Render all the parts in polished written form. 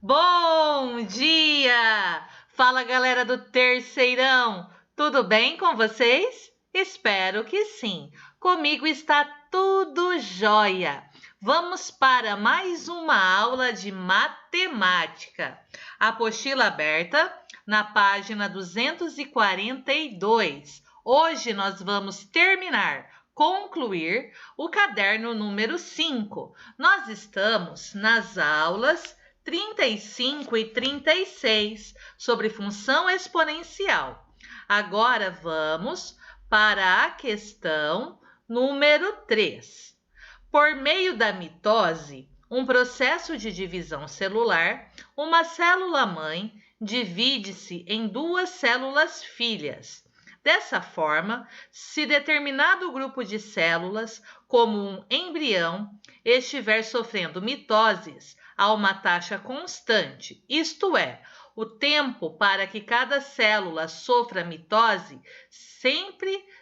Bom dia! Fala, galera do Terceirão! Tudo bem com vocês? Espero que sim. Comigo está tudo jóia. Vamos para mais uma aula de matemática. Apostila aberta na página 242. Hoje nós vamos concluir o caderno número 5. Nós estamos nas aulas 35 e 36 sobre função exponencial. Agora vamos para a questão número 3. Por meio da mitose, um processo de divisão celular, uma célula-mãe divide-se em duas células filhas. Dessa forma, se determinado grupo de células, como um embrião, estiver sofrendo mitoses a uma taxa constante, isto é, o tempo para que cada célula sofra mitose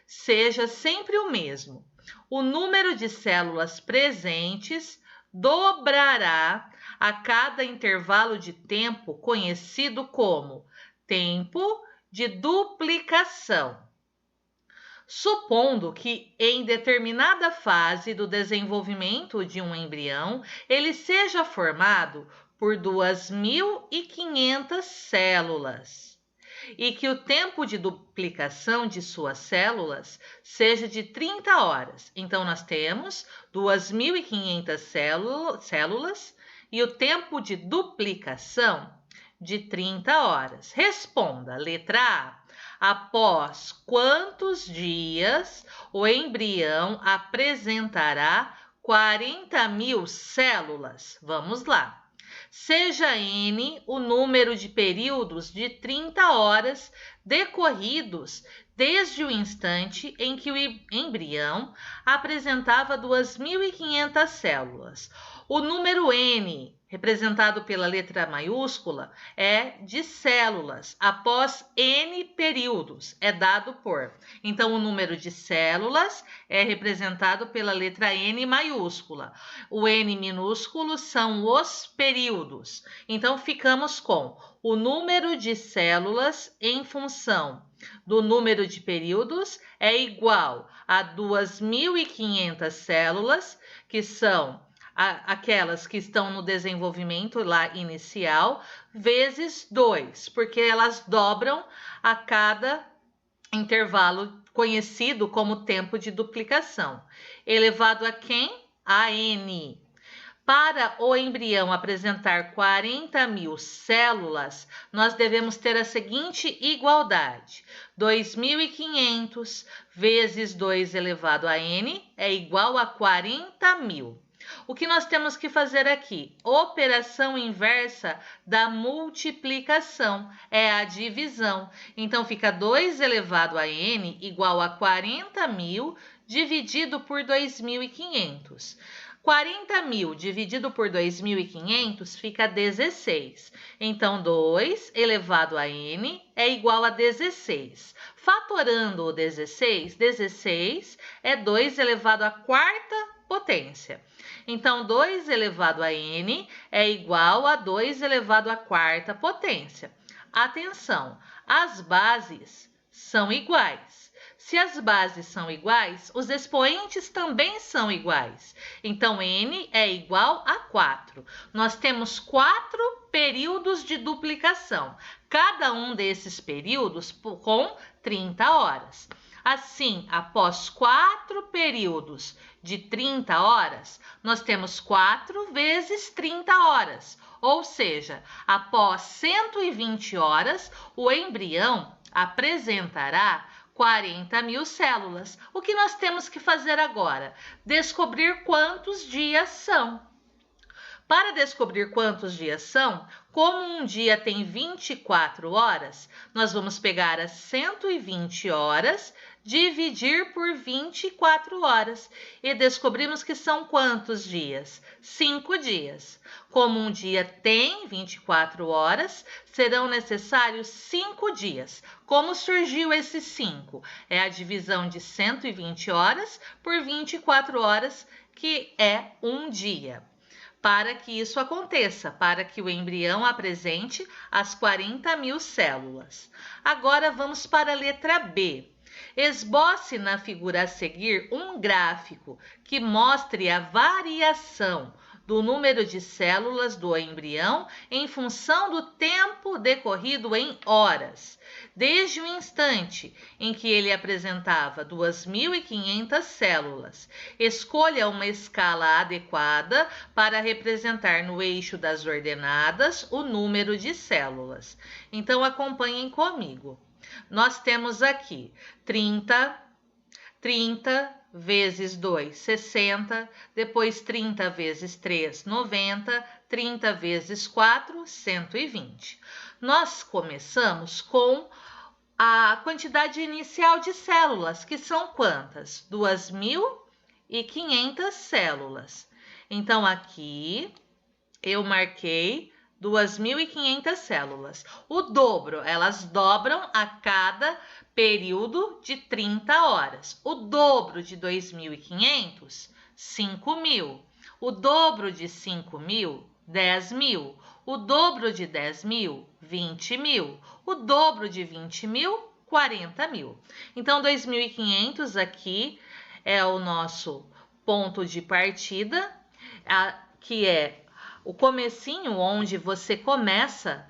seja sempre o mesmo. O número de células presentes dobrará a cada intervalo de tempo conhecido como tempo de duplicação. Supondo que em determinada fase do desenvolvimento de um embrião, ele seja formado por 2.500 células e que o tempo de duplicação de suas células seja de 30 horas. Então, nós temos 2.500 células e o tempo de duplicação de 30 horas. Responda, letra A. Após quantos dias o embrião apresentará 40.000 células? Vamos lá. Seja N o número de períodos de 30 horas decorridos desde o instante em que o embrião apresentava 2.500 células. O número N, representado pela letra maiúscula, é de células após N períodos, é dado por. Então, o número de células é representado pela letra N maiúscula. O N minúsculo são os períodos. Então, ficamos com o número de células em função do número de períodos é igual a 2.500 células, que são aquelas que estão no desenvolvimento lá inicial, vezes 2, porque elas dobram a cada intervalo conhecido como tempo de duplicação. Elevado a quem? A N. Para o embrião apresentar 40.000 células, nós devemos ter a seguinte igualdade. 2.500 vezes 2 elevado a N é igual a 40.000. O que nós temos que fazer aqui? Operação inversa da multiplicação, é a divisão. Então, fica 2 elevado a N igual a 40.000 dividido por 2.500. 40.000 dividido por 2.500 fica 16. Então, 2 elevado a N é igual a 16. Fatorando o 16, 16 é 2 elevado à quarta potência. Então, 2 elevado a N é igual a 2 elevado à quarta potência. Atenção, as bases são iguais. Se as bases são iguais, os expoentes também são iguais. Então, N é igual a 4. Nós temos 4 períodos de duplicação. Cada um desses períodos com 30 horas. Assim, após 4 períodos de 30 horas, nós temos 4 vezes 30 horas. Ou seja, após 120 horas, o embrião apresentará 40.000 células. O que nós temos que fazer agora? Descobrir quantos dias são. Para descobrir quantos dias são, como um dia tem 24 horas, nós vamos pegar as 120 horas, dividir por 24 horas e descobrimos que são quantos dias? 5 dias. Como um dia tem 24 horas, serão necessários 5 dias. Como surgiu esse 5? É a divisão de 120 horas por 24 horas, que é um dia. para que isso aconteça, para que o embrião apresente as 40.000 células. Agora vamos para a letra B. Esboce na figura a seguir um gráfico que mostre a variação do número de células do embrião em função do tempo decorrido em horas, desde o instante em que ele apresentava 2.500 células. Escolha uma escala adequada para representar no eixo das ordenadas o número de células. Então, acompanhem comigo. Nós temos aqui 30 vezes 2, 60, depois 30 vezes 3, 90, 30 vezes 4, 120. Nós começamos com a quantidade inicial de células, que são quantas? 2.500 células. Então, aqui eu marquei 2.500 células. O dobro, elas dobram a cada período de 30 horas. O dobro de 2.500, 5.000. O dobro de 5.000, 10.000. O dobro de 10.000, 20.000. O dobro de 20.000, 40.000. Então, 2.500 aqui é o nosso ponto de partida, que é o comecinho onde você começa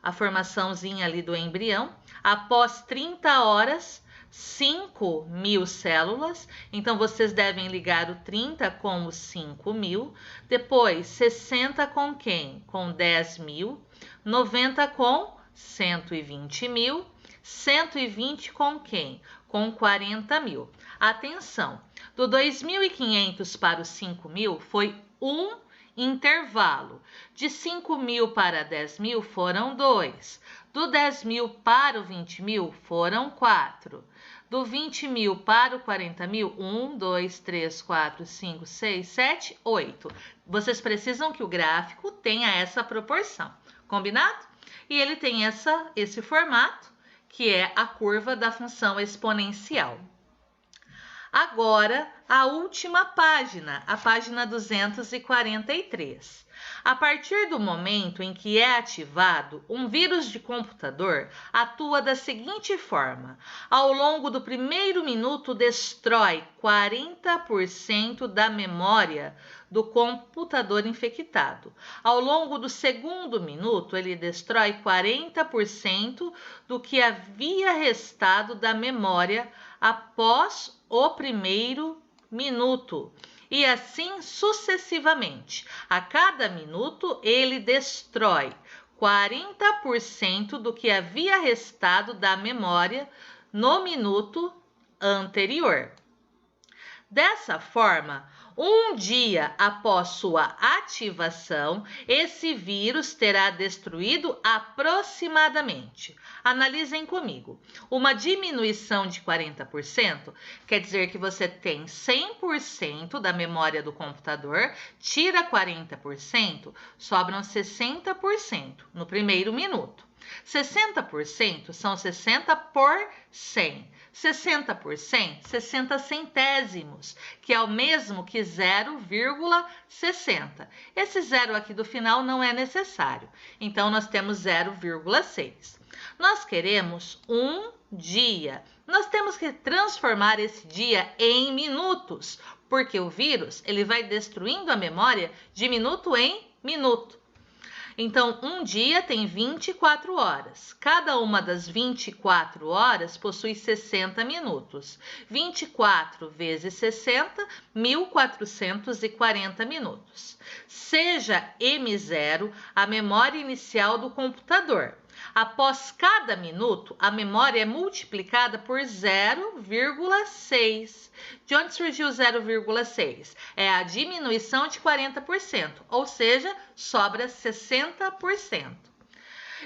a formaçãozinha ali do embrião. Após 30 horas, 5.000 células. Então, vocês devem ligar o 30 com os 5.000. Depois, 60 com quem? Com 10.000. 90 com 120.000. 120 com quem? Com 40.000. Atenção, do 2.500 para os 5.000 foi um intervalo. De 5.000 para 10.000 foram 2. Do 10.000 para o 20.000 foram 4. Do 20.000 para o 40.000, 1, 2, 3, 4, 5, 6, 7, 8. Vocês precisam que o gráfico tenha essa proporção, combinado? E ele tem esse formato, que é a curva da função exponencial. Agora, a última página, a página 243. A partir do momento em que é ativado, um vírus de computador atua da seguinte forma: ao longo do primeiro minuto, destrói 40% da memória do computador infectado. Ao longo do segundo minuto, ele destrói 40% do que havia restado da memória após o primeiro minuto. E assim sucessivamente. A cada minuto, ele destrói 40% do que havia restado da memória no minuto anterior. Dessa forma, um dia após sua ativação, esse vírus terá destruído aproximadamente. Analisem comigo. Uma diminuição de 40% quer dizer que você tem 100% da memória do computador, tira 40%, sobram 60% no primeiro minuto. 60% são 60 por 100. 60%, 60 centésimos, que é o mesmo que 0,60. Esse zero aqui do final não é necessário, então nós temos 0,6. Nós queremos um dia. Nós temos que transformar esse dia em minutos, porque o vírus ele vai destruindo a memória de minuto em minuto. Então, um dia tem 24 horas. Cada uma das 24 horas possui 60 minutos. 24 vezes 60, 1.440 minutos. Seja M0 a memória inicial do computador. Após cada minuto, a memória é multiplicada por 0,6. De onde surgiu 0,6? É a diminuição de 40%, ou seja, sobra 60%.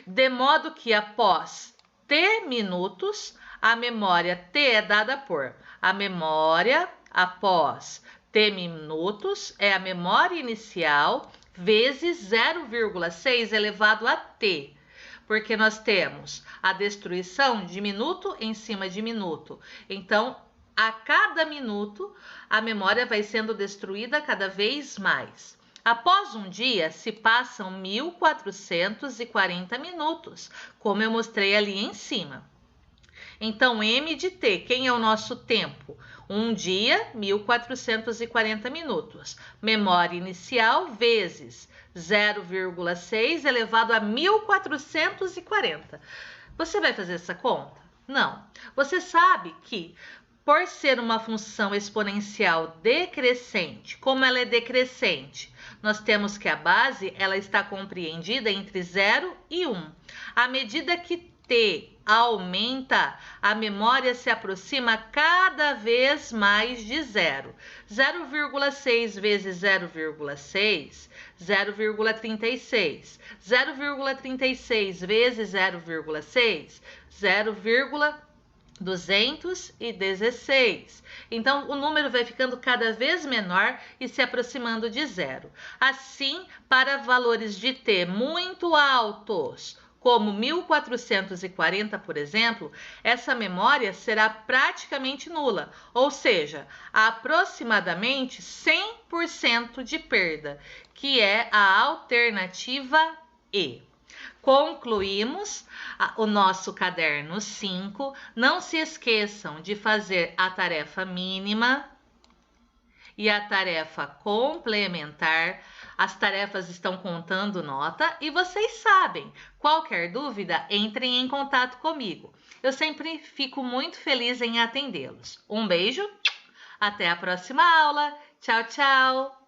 De modo que após T minutos, a memória T é dada por a memória após T minutos é a memória inicial vezes 0,6 elevado a T. Porque nós temos a destruição de minuto em cima de minuto. Então, a cada minuto, a memória vai sendo destruída cada vez mais. Após um dia, se passam 1440 minutos, como eu mostrei ali em cima. Então, M de T, quem é o nosso tempo? Um dia, 1440 minutos. Memória inicial vezes 0,6 elevado a 1440. Você vai fazer essa conta? Não. Você sabe que, por ser uma função exponencial decrescente, como ela é decrescente, nós temos que a base ela está compreendida entre 0 e 1. À medida que T aumenta, a memória se aproxima cada vez mais de zero. 0,6 vezes 0,6, 0,36. 0,36 vezes 0,6, 0,216. Então, o número vai ficando cada vez menor e se aproximando de zero. Assim, para valores de T muito altos, como 1440, por exemplo, essa memória será praticamente nula, ou seja, aproximadamente 100% de perda, que é a alternativa E. Concluímos o nosso caderno 5. Não se esqueçam de fazer a tarefa mínima e a tarefa complementar. As tarefas estão contando nota e vocês sabem. Qualquer dúvida, entrem em contato comigo. Eu sempre fico muito feliz em atendê-los. Um beijo, até a próxima aula. Tchau, tchau!